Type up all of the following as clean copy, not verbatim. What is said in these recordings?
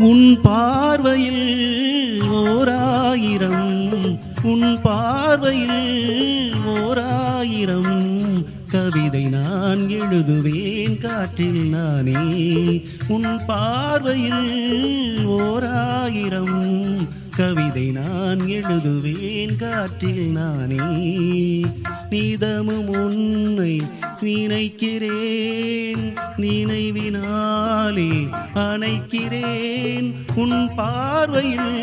உன் பார்வையில் ஓராயிரம், உன் பார்வையில் ஓராயிரம் கவிதை நான் எழுதுவேன் காற்றில் நானே. உன் பார்வையில் ஓராயிரம் கவிதை நான் எழுதுவேன் காற்றில் நானே. நிதமும் உன்னை நினைக்கிறேன், நினைவினாலே அணைக்கிறேன். உன் பார்வையில்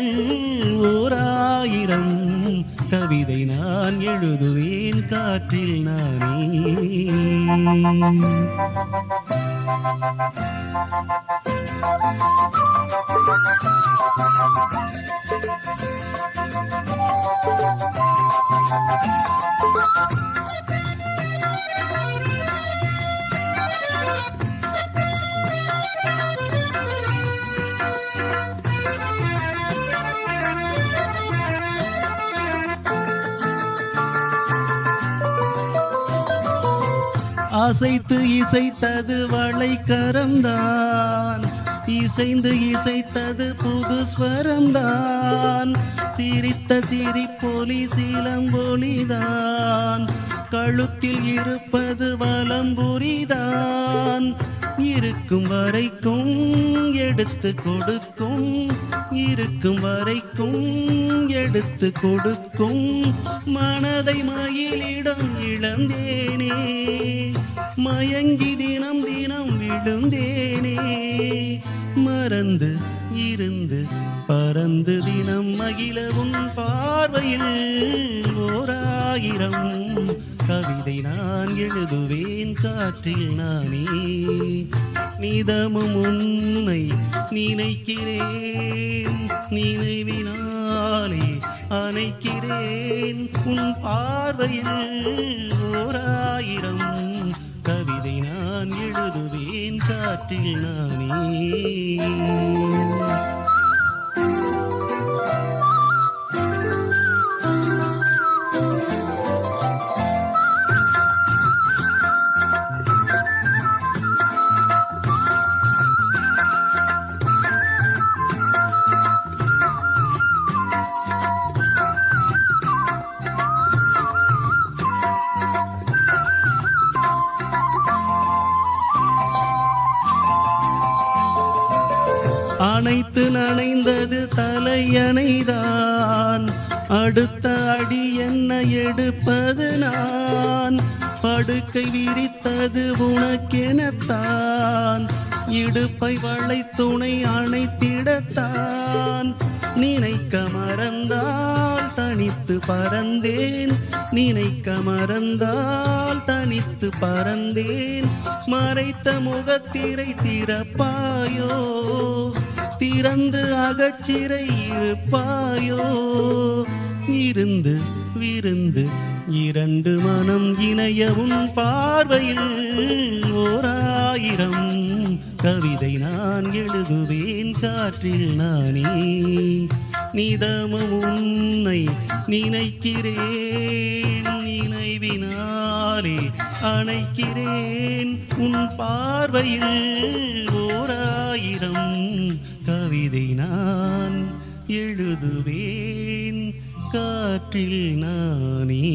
ஓராயிரம் கவிதை நான் எழுதுவேன் காற்றில் நானே. அசைத்து இசைத்தது வளைக்கரம்தான், இசைந்து இசைத்தது புது ஸ்வரம்தான். சிரித்த சிரிப்பொலி சிலம்பொலிதான், கழுத்தில் இருப்பது வலம்புரிதான். இருக்கும் வரைக்கும் எடுத்து கொடுக்கும், இருக்கும் வரைக்கும் எடுத்து கொடுக்கும். மனதை மயிலிடம் இழந்தேனே, மயங்கி தினம் தினம் விழுந்தேனே. மறந்து இருந்து பறந்து தினம் மகிழ உன் பார்வையில் ஓராயிரம் கவிதை நான் எழுதுவேன் காற்றில் நானே. நிதமும் உன்னை நினைக்கிறேன், நினைவினாலே அணைக்கிறேன். உன் பார்வையில் ஓராயிரம் கவிதை நான் எழுதுவேன் காற்றில் நானே. அனைத்து நனைந்தது தலையணைதான், அடுத்த அடி என்ன எடுப்பது நான். படுக்கை விரித்தது உனக்கெனத்தான், இடுப்பை வளைத்துணை அணைத்திடத்தான். நினைக்க மறந்தால் தனித்து பறந்தேன், நினைக்க மறந்தால் தனித்து பறந்தேன். மறைத்த முகத்திரை திறப்பாயோ, திறந்து அகச்சிறை இருப்பாயோ. இருந்து விருந்து இரண்டு மனம் இணைய உன் பார்வையில் ஓராயிரம் கவிதை நான் எழுதுவேன் காற்றில் நானே. நிதமும் உன்னை நினைக்கிறேன், நினைவினாலே அணைக்கிறேன். உன் பார்வையில் ஓராயிரம் கவிதை நான் எழுதுவேன் காற்றில் நானே.